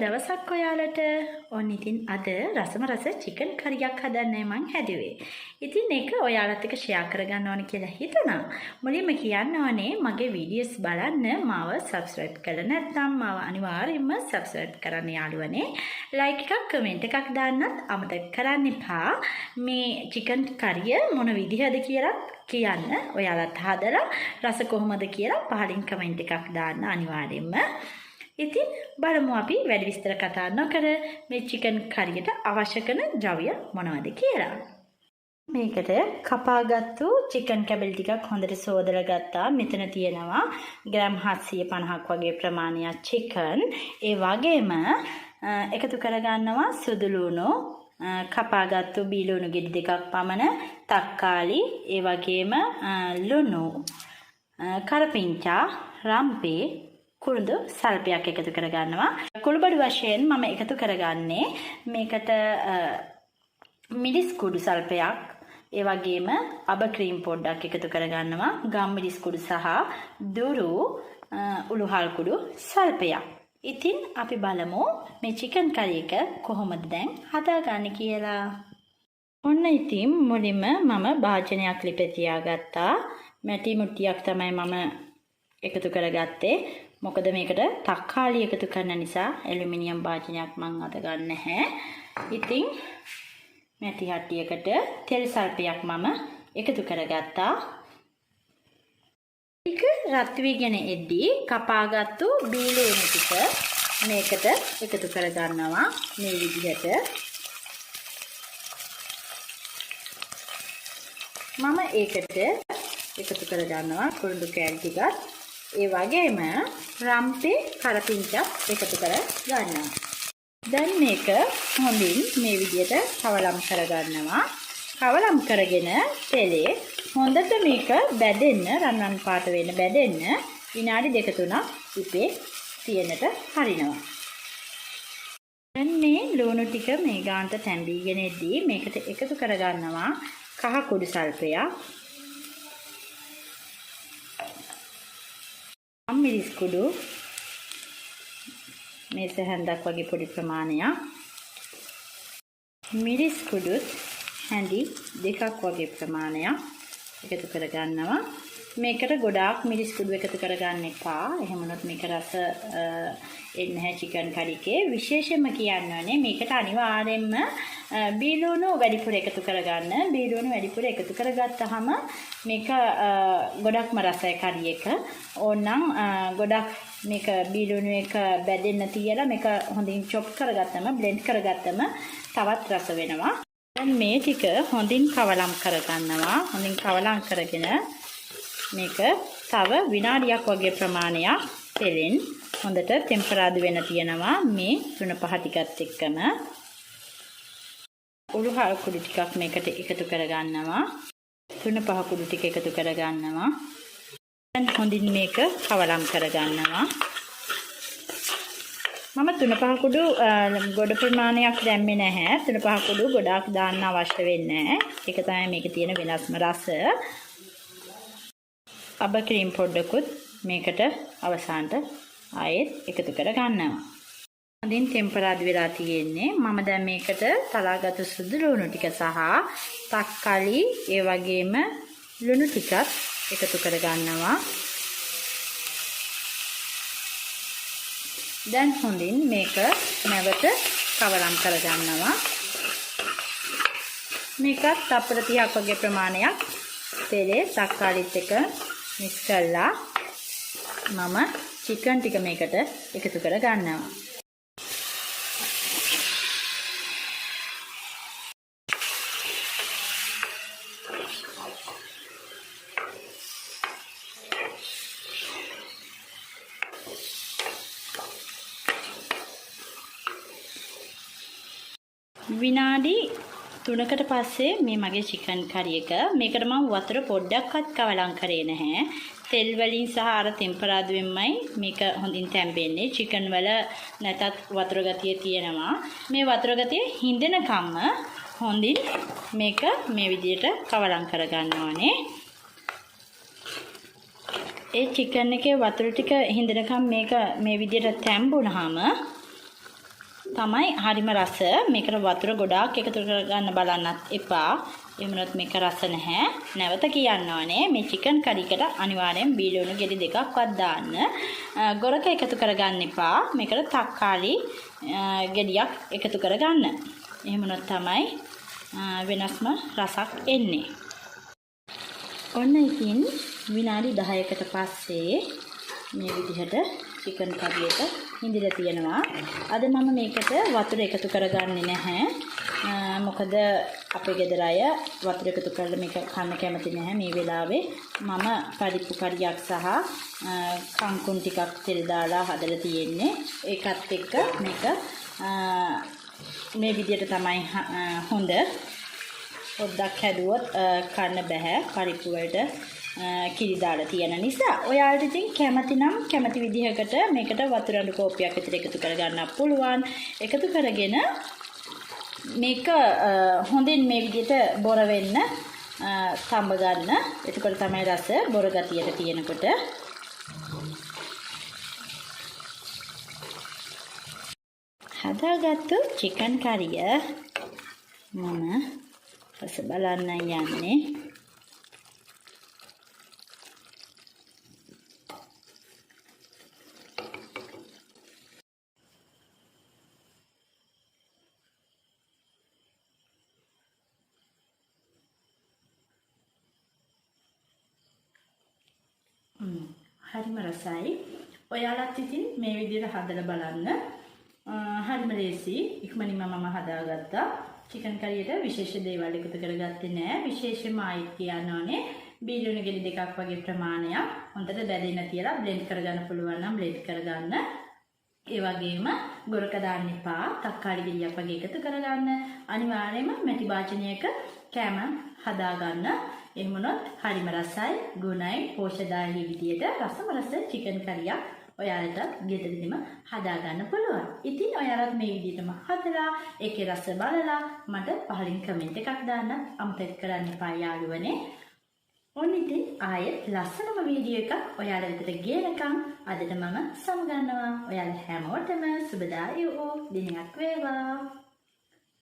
දවසක් ඔයාලට. ඔන්න ඉතින් අද රසම රස චිකන් කරියක් හදන්නයි මං හැදුවේ. ඉතින් ඒක ඔයාලත් එක්ක ෂෙයා කරගන්න ඕනේ කියලා හිතුණා. මුලින්ම කියන්න ඕනේ මගේ වීඩියෝස් බලන්න මාව සබ්ස්ක්‍රයිබ් කරලා නැත්නම් මාව අනිවාර්යයෙන්ම සබ්ස්ක්‍රයිබ් කරන්න යාළුවනේ. ලයික් එකක් කමෙන්ට් එකක් දාන්නත් අමතක කරන්න එපා. මේ චිකන් කරිය මොන විදිහද කියලා කියන්න. ඔයාලත් හදලා රස කොහොමද කියලා පහලින් කමෙන්ට් එකක් දාන්න අනිවාර්යයෙන්ම. ඉතින් බලමු අපි වැඩි විස්තර කතා නොකර මේ චිකන් කරියට අවශ්‍ය කරන ද්‍රව්‍ය මොනවද කියලා. මේකට කපාගත්තු චිකන් කැබලි ටිකක් හොඳට සෝදලා ගත්තා. මෙතන තියෙනවා ග්‍රෑම් 750ක් වගේ ප්‍රමාණයක් චිකන්. ඒ වගේම එකතු කරගන්නවා සුදු ලුණු, කපාගත්තු බීලුණු ගෙඩි දෙකක් පමණ, තක්කාලි, ඒ වගේම ලුණු, කරපිංචා, රම්පේ, කුරුඳු සල්පයක් එකතු කරගන්නවා. කුළුබඩු වශයෙන් මම එකතු කරගන්නේ මේකට මිරිස් කුඩු සල්පයක්, ඒ වගේම අබ ක්‍රීම් පොඩ්ඩක් එකතු කරගන්නවා. ගම් මිරිස් කුඩු සහ දුරු උළුහල් කුඩු සල්පයක්. ඉතින් අපි බලමු මේ චිකන් කරි එක කොහොමද දැන් හදාගන්නේ කියලා. ඔන්න ඉතින් මුලින්ම මම භාජනයක් ලිපේ තියාගත්තා. මැටි මුට්ටියක් තමයි මම එකතු කරගත්තේ. මොකද මේකට තක්කාලි එකතු කරන නිසා ඇලුමිනියම් භාජනයක් මම අද ගන්න නැහැ. ඉතින් මැටි හට්ටියකට තෙල් සල්පයක් මම එකතු කරගත්තා. ටික රත් වීගෙන එද්දී කපාගත්තු බීලුණු ටික මේකට එකතු කරගන්නවා මේ විදිහට. මම ඒකට එකතු කරගන්නවා කුරුඳු කෑලි ටිකක්. ඒ වගේම රම්පේ කරපිංචා එකතු කර ගන්නවා. දැන් මේක හොඳින් මේ විදිහට කවලම් කරගන්නවා. කවලම් කරගෙන තෙලේ හොඳට මේක බැදෙන්න, රන්වන් පාට වෙන්න බැදෙන්න විනාඩි 2-3ක් ඉපේ තියනට හරිනවා. දැන් මේ ලුණු ටික මේ ගානට තැඹීගෙන එද්දී මේකට එකතු කරගන්නවා කහ කුඩු සල්පයක්, මිරිස් කුඩු මේ සැහැන්දක් වගේ පොඩි ප්‍රමාණයක්, මිරිස් කුඩුත් හැඳි දෙකක් වගේ ප්‍රමාණයක් එකතු කරගන්නවා. මේකට ගොඩාක් මිරිස් කුඩු එකතු කරගන්න එපා. එහෙම වුණොත් මේක රස එන්නේ නැහැ චිකන් කරිකේ. විශේෂයෙන්ම කියන්න ඕනේ මේකට අනිවාර්යයෙන්ම බීලුණු වැඩිපුර එකතු කරගන්න. බීලුණු වැඩිපුර එකතු කරගත්තාම මේක ගොඩක්ම රසයි කරි එක. ඕනනම් ගොඩක් මේක බීලුණු එක බැදෙන්න තියලා මේක හොඳින් චොප් කරගත්තම, බ්ලෙන්ඩ් කරගත්තම තවත් රස වෙනවා. දැන් මේ ටික හොඳින් කවලම් කරගන්නවා. හොඳින් කවලම් කරගෙන මේක තව විනාඩියක් වගේ ප්‍රමාණයක් තෙලෙන් හොඳට ටෙම්පරාදු වෙන තියෙනවා. මේ 3-5 ටිකත් එක්කම උළුහල් කුඩු ටිකක් මේකට එකතු කරගන්නවා. 3-5 කුඩු ටික එකතු කරගන්නවා. දැන් හොඳින් මේක කවලම් කරගන්නවා. මම 3-5 කුඩු ගොඩ ප්‍රමාණයක් දැම්මේ නැහැ. 3-5 කුඩු ගොඩාක් දාන්න අවශ්‍ය වෙන්නේ නැහැ. ඒක තමයි මේකේ තියෙන වෙනස්ම රස. අබ ක්‍රීම් පොඩ්ඩකුත් මේකට අවසානට ආයෙත් එකතු කරගන්නවා. හොඳින් ටෙම්පරාදු වෙලා තියෙන්නේ. මම දැන් මේකට තලාගත්තු සුදු ලුණු ටික සහ තක්කාලි, ඒ වගේම ලුණු ටිකක් එකතු කරගන්නවා. දැන් හොඳින් මේක නැවත කවලම් කරගන්නවා. මේකත් තප්පර 30ක් වගේ ප්‍රමාණයක් තෙලේ තක්කාලිත් එක මික්ස් කරලා මම චිකන් ටික මේකට එකතු කරගන්නවා. විනාඩි 3කට පස්සේ මේ මගේ චිකන් කරි එක මේකට මම වතුර පොඩ්ඩක්වත් කවලම් කරේ නැහැ. තෙල් වලින් සහ අර ටෙම්පරාදුවෙන්මයි මේක හොඳින් තැම්බෙන්නේ. චිකන් වල නැතත් වතුර ගතිය තියෙනවා. මේ වතුර ගතිය හින්දෙනකම්ම හොඳින් මේක මේ විදිහට කවලම් කරගන්න ඕනේ. ඒ චිකන් එකේ වතුර ටික හින්දෙනකම් මේක මේ විදිහට තැම්බුනහම තමයි හරිම රස. මේකට වතුර ගොඩාක් එකතු කරගන්න බලන්නත් එපා. එහෙමනොත් මේක රස නැහැ. නැවත කියන්න ඕනේ මේ චිකන් කරිකට අනිවාර්යෙන් බීලුණු ගෙඩි දෙකක්වත් දාන්න. ගොරක එකතු කරගන්න එපා. මේකට තක්කාලි ගෙඩියක් එකතු කරගන්න. එහෙමනොත් තමයි වෙනස්ම රසක් එන්නේ. ඔන්න ඉතින් විනාඩි 10කට පස්සේ මේ විදිහට චිකන් කරියට හිඳිලා තියෙනවා. අද මම මේකට වතුර එකතු කරගන්නේ නැහැ. මොකද අපේ ගෙදර අය වතුර එකතු කරලා මේක කන්න කැමති නැහැ මේ වෙලාවේ. මම පරිප්පු කරියක් සහ කංකුන් ටිකක් තෙල් දාලා හදලා තියෙන්නේ. ඒකත් එක්ක මේක මේ විදිහට තමයි හොඳ. පොඩ්ඩක් හැදුවොත් කන්න බෑ පරිප්පු වලට කිරි දාලා තියෙන නිසා. ඔයාලට ඉතින් කැමති නම් කැමති විදිහකට මේකට වතුර අඬු කෝප්පයක් විතර එකතු කරගන්න පුළුවන්. එකතු කරගෙන මේක හොඳින් මේ විදිහට බොර වෙන්න තඹ ගන්න. එතකොට තමයි රස බොර ගතියට තියෙනකොට. හදාගත්තු චිකන් කරිය මම රස බලන්න යන්නේ. හරිම රසයි. ඔයාලත් ඉතින් මේ විදිහට හදලා බලන්න. හරිම ලේසි. ඉක්මනින්ම මම හදාගත්තා. චිකන් කරියට විශේෂ දේවල් එකතු කරගත්තේ නෑ. විශේෂයෙන්ම ආයෙත් කියන්න ඕනේ බීලුණු ගෙඩි දෙකක් වගේ ප්‍රමාණයක් හොඳට බැදෙන්න තියලා බ්ලෙන්ඩ් කරගන්න පුළුවන් නම් බ්ලෙන්ඩ් කරගන්න. ඒ වගේම ගොරක දාන්න එපා. තක්කාලි ගෙඩියක් වගේ එකතු කරගන්න. අනිවාර්යයෙන්ම මැටි භාජනයක කෑම හදාගන්න. එහෙමනොත් හරිම රසයි, ගුණයි, පෝෂ්‍යදායී විදියට රසම රස චිකන් කරියක් ඔයාලට ගෙදරදීම හදාගන්න පුළුවන්. ඉතින් ඔයාලත් මේ විදිහටම හදලා ඒකේ රස බලලා මට පහලින් කමෙන්ට් එකක් දාන්න අමතක කරන්න එපා යාළුවනේ. ඔන්න ඉතින් ආයෙත් ලස්සනම වීඩියෝ එකක් ඔයාලා වෙතට ගේනකම් අදට මම සමුගන්නවා. ඔයාලා හැමෝටම සුබදායී වූ දිනයක් වේවා.